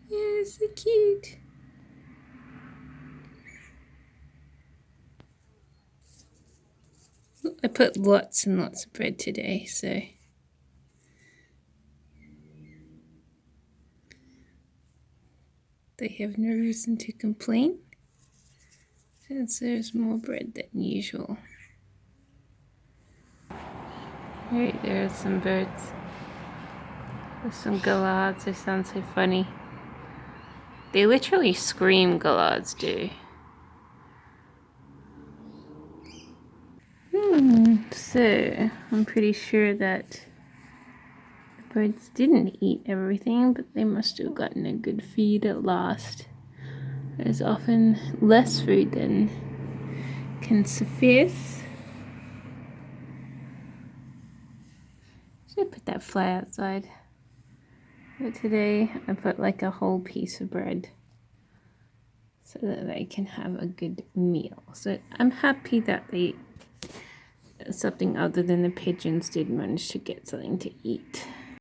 Yeah, so cute. I put lots and lots of bread today, so they have no reason to complain, since there's more bread than usual. Right, there are some birds. There's some gallards, they sound so funny. They literally scream, gallards do. So, I'm pretty sure that the birds didn't eat everything, but they must have gotten a good feed at last. There's often less food than can suffice. Should I put that fly outside? But today I put like a whole piece of bread so that they can have a good meal. So I'm happy that they something other than the pigeons did manage to get something to eat.